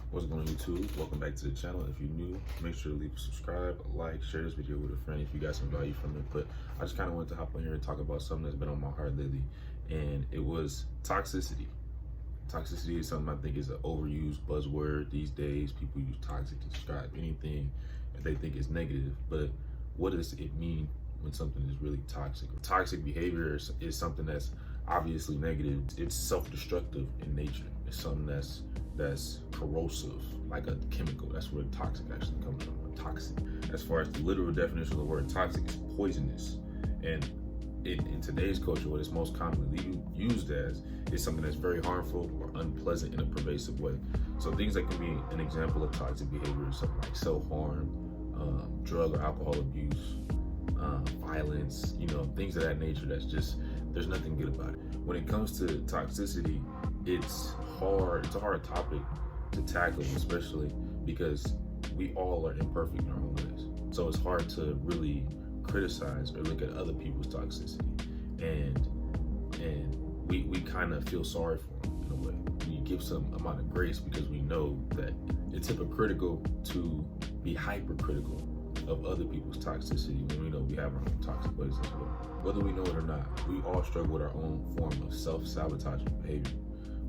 What's going on, YouTube? Welcome back to the channel. If you're new, make sure to leave a subscribe, a like, share this video with a friend if you got some value from it. But I just kind of wanted to hop on here and talk about something that's been on my heart lately, and it was toxicity. Toxicity is something I think is an overused buzzword these days. People use toxic to describe anything that they think is negative, but what does it mean when something is really toxic? Toxic behavior is something that's obviously negative. It's self-destructive in nature. It's something that's corrosive, like a chemical. That's where toxic actually comes from, toxic. As far as the literal definition of the word toxic, is poisonous. And in today's culture, what it's most commonly used as is something that's very harmful or unpleasant in a pervasive way. So things that can be an example of toxic behavior is something like self-harm, drug or alcohol abuse, violence, things of that nature. That's just, there's nothing good about it. When it comes to toxicity, it's a hard topic to tackle, especially because we all are imperfect in our own ways. So it's hard to really criticize or look at other people's toxicity, and we kind of feel sorry for them in a way. We give some amount of grace because we know that it's hypocritical to be hypercritical of other people's toxicity when we know we have our own toxic ways as well. Whether we know it or not, we all struggle with our own form of self-sabotaging behavior,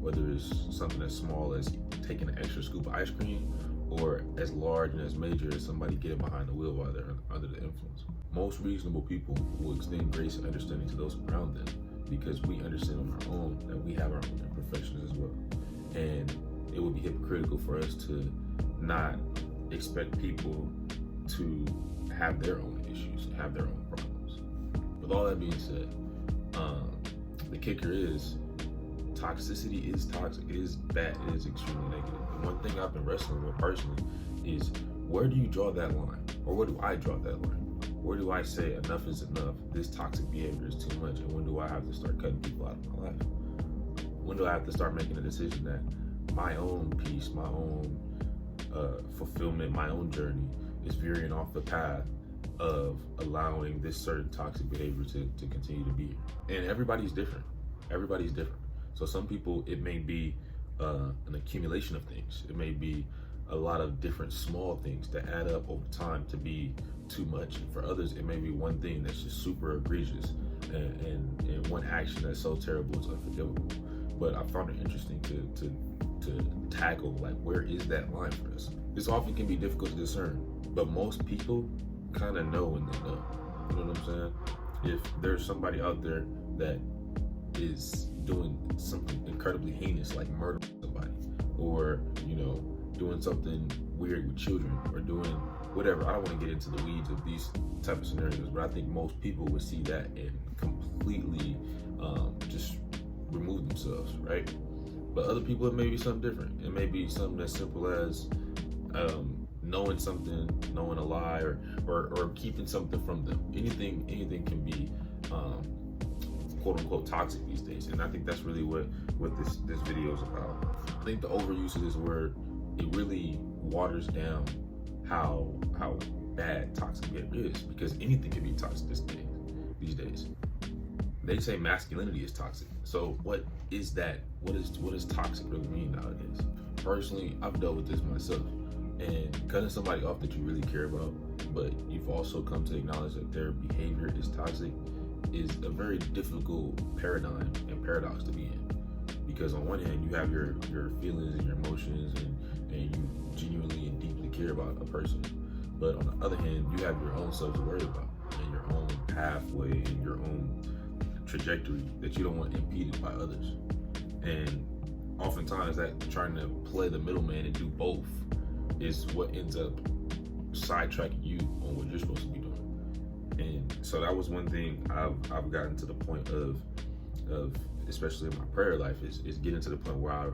whether it's something as small as taking an extra scoop of ice cream or as large and as major as somebody getting behind the wheel while they're under the influence. Most reasonable people will extend grace and understanding to those around them because we understand on our own that we have our own imperfections as well. And it would be hypocritical for us to not expect people to have their own issues and have their own problems. With all that being said, the kicker is toxicity is toxic. It is bad. It is extremely negative. And one thing I've been wrestling with personally is, where do you draw that line? Or where do I draw that line? Where do I say enough is enough? This toxic behavior is too much. And when do I have to start cutting people out of my life? When do I have to start making a decision that my own peace, my own fulfillment, my own journey is veering off the path of allowing this certain toxic behavior to continue to be? And everybody's different. Everybody's different. So some people, it may be an accumulation of things. It may be a lot of different small things that add up over time to be too much. And for others, it may be one thing that's just super egregious and one action that's so terrible it's unforgivable. But I found it interesting to tackle, like, where is that line for us? This often can be difficult to discern, but most people kind of know when they know. You know what I'm saying? If there's somebody out there that is doing something incredibly heinous, like murdering somebody, or doing something weird with children, or doing whatever. I don't want to get into the weeds of these type of scenarios, but I think most people would see that and completely just remove themselves, right? But other people, it may be something different. It may be something as simple as knowing something, knowing a lie, or keeping something from them. Anything can be quote unquote toxic these days. And I think that's really what this video is about. I think the overuse of this word, it really waters down how bad toxic behavior is, because anything can be toxic these days. They say masculinity is toxic. So what is that? What does toxic really mean nowadays? Personally, I've dealt with this myself. And cutting somebody off that you really care about, but you've also come to acknowledge that their behavior is toxic, is a very difficult paradigm and paradox to be in. Because on one hand, you have your feelings and your emotions, and you genuinely and deeply care about a person. But on the other hand, you have your own self to worry about, and your own pathway and your own trajectory that you don't want impeded by others. And oftentimes that trying to play the middleman and do both is what ends up sidetracking you on what you're supposed to be doing. And so that was one thing I've gotten to the point of especially in my prayer life, is getting to the point where I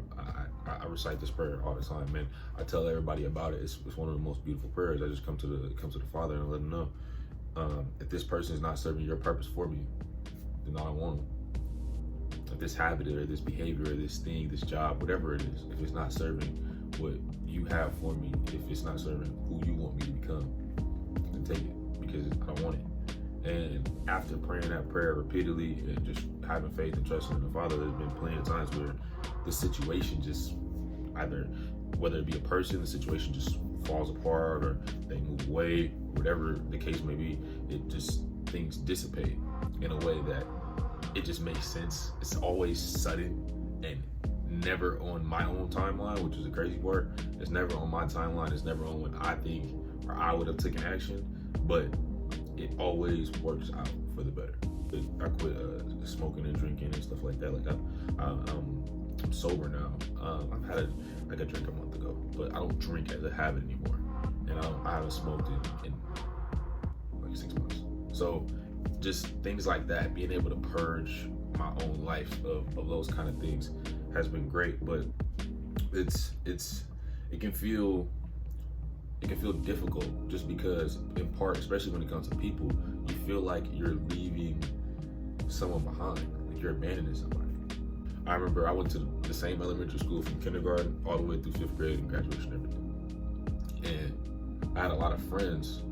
recite this prayer all the time, man. I tell everybody about it. It's one of the most beautiful prayers. I just come to the Father and let him know, if this person is not serving your purpose for me, then I don't want them. If this habit or this behavior or this thing, this job, whatever it is, if it's not serving what you have for me, if it's not serving who you want me to become, then take it, because I don't want it. And after praying that prayer repeatedly and just having faith and trusting in the Father, there's been plenty of times where the situation just either whether it be a person, the situation just falls apart or they move away, whatever the case may be, it just, things dissipate in a way that it just makes sense. It's always sudden and never on my own timeline, which is the crazy part. It's never on my timeline. It's never on when I think or I would have taken action, but it always works out for the better. I quit smoking and drinking and stuff like that. Like I'm sober now. I've had like a drink a month ago, but I don't drink as a habit anymore, and I haven't smoked in like 6 months. So just things like that, being able to purge my own life of those kind of things has been great. But it can feel difficult, just because in part, especially when it comes to people, you feel like you're leaving someone behind, like you're abandoning somebody. I remember I went to the same elementary school from kindergarten all the way through 5th grade and graduation and everything. And I had a lot of friends.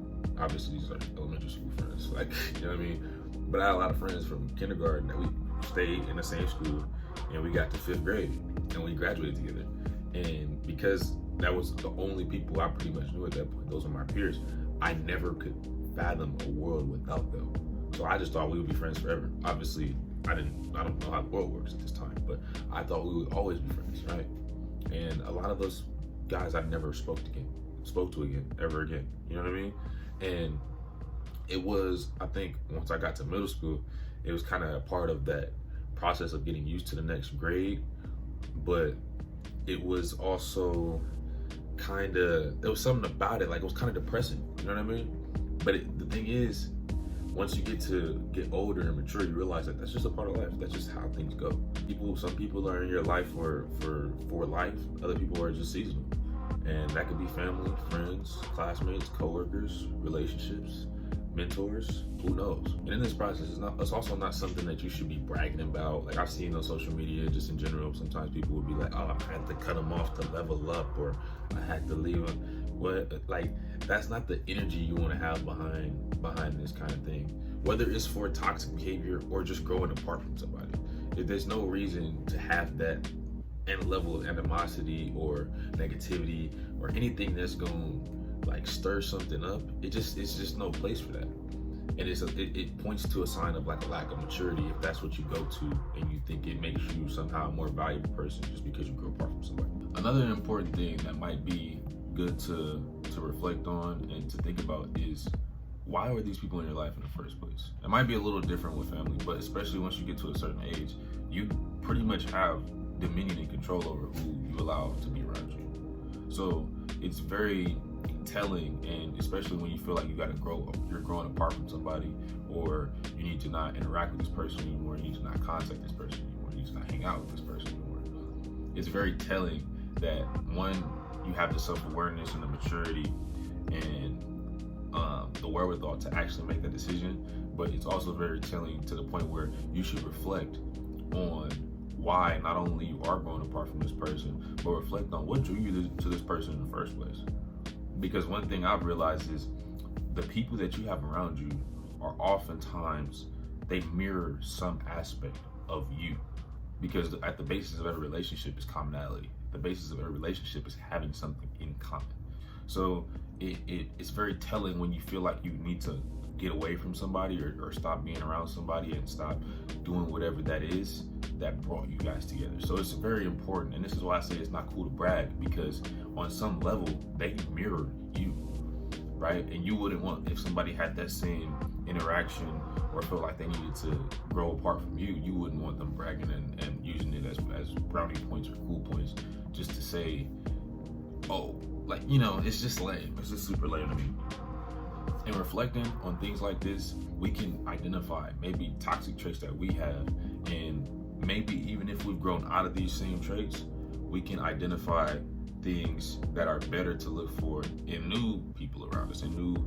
Obviously, these are elementary school friends, like, you know what I mean? But I had a lot of friends from kindergarten that we stayed in the same school, and we got to 5th grade and we graduated together. And because that was the only people I pretty much knew at that point, those were my peers, I never could fathom a world without them. So I just thought we would be friends forever. Obviously, I don't know how the world works at this time, but I thought we would always be friends, right? And a lot of those guys I never spoke to again, ever again. You know what I mean? And it was, I think, once I got to middle school, it was kind of a part of that process of getting used to the next grade. But it was also there was something about it, like it was kind of depressing. You know what I mean? But the thing is, once you get older and mature, you realize that that's just a part of life. That's just how things go. Some people are in your life for life. Other people are just seasonal. And that could be family, friends, classmates, coworkers, relationships, mentors, who knows? And in this process, it's also not something that you should be bragging about. Like I've seen on social media, just in general, sometimes people would be like, oh, I had to cut them off to level up, or I had to leave them. Like, that's not the energy you want to have behind this kind of thing. Whether it's for toxic behavior or just growing apart from somebody. There's no reason to have that level of animosity or negativity or anything that's going to like stir something up. It's just no place for that. And it points to a sign of like a lack of maturity if that's what you go to and you think it makes you somehow a more valuable person just because you grew apart from somebody. Another important thing that might be good to reflect on and to think about is, why were these people in your life in the first place? It might be a little different with family, but especially once you get to a certain age, you pretty much have dominion and control over who you allow to be around you. So it's very telling, and especially when you feel like you're growing apart from somebody, or you need to not interact with this person anymore, you need to not contact this person anymore, you need to not hang out with this person anymore. It's very telling that, one, you have the self-awareness and the maturity and the wherewithal to actually make that decision, but it's also very telling to the point where you should reflect on why not only you are growing apart from this person, but reflect on what drew you to this person in the first place. Because one thing I've realized is the people that you have around you are oftentimes, they mirror some aspect of you. Because at the basis of every relationship is commonality. The basis of every relationship is having something in common. So it's very telling when you feel like you need to get away from somebody or stop being around somebody and stop doing whatever that is that brought you guys together. So it's very important, and this is why I say it's not cool to brag, because on some level they mirror you, right? And you wouldn't want, if somebody had that same interaction or felt like they needed to grow apart from you, you wouldn't want them bragging and using it as brownie points or cool points just to say, oh, like, you know, it's just lame. It's just super lame to me. And reflecting on things like this, we can identify maybe toxic traits that we have, and maybe even if we've grown out of these same traits, we can identify things that are better to look for in new people around us, in new,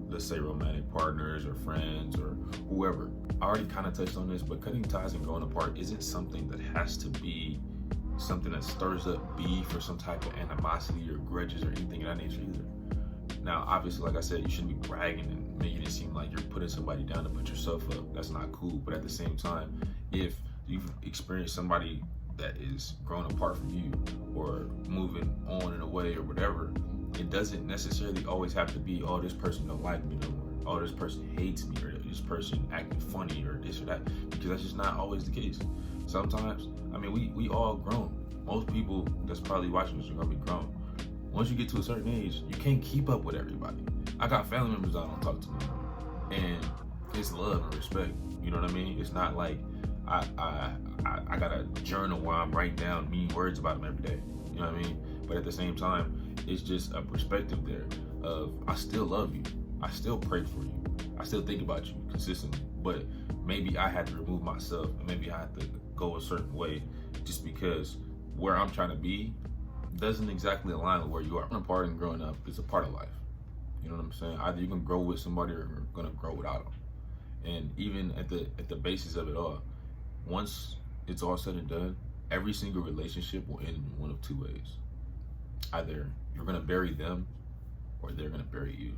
let's say, romantic partners or friends or whoever. I already kind of touched on this, but cutting ties and growing apart isn't something that has to be something that stirs up beef or some type of animosity or grudges or anything of that nature either. Now, obviously, like I said, you shouldn't be bragging and making it seem like you're putting somebody down to put yourself up. That's not cool. But at the same time, if you've experienced somebody that is growing apart from you or moving on in a way or whatever, it doesn't necessarily always have to be, oh, this person don't like me no more. Oh, this person hates me, or this person acting funny, or this or that, because that's just not always the case. Sometimes, I mean, we all grown. Most people that's probably watching this are gonna be grown. Once you get to a certain age, you can't keep up with everybody. I got family members that I don't talk to anymore, and it's love and respect. You know what I mean? It's not like I got a journal where I'm writing down mean words about them every day. You know what I mean? But at the same time, it's just a perspective there of I still love you. I still pray for you. I still think about you consistently. But maybe I had to remove myself, and maybe I had to go a certain way just because where I'm trying to be doesn't exactly align with where you are. Part in growing up is a part of life. You know what I'm saying? Either you're gonna grow with somebody or you're gonna grow without them. And even at the basis of it all, once it's all said and done, every single relationship will end in one of two ways. Either you're gonna bury them or they're gonna bury you.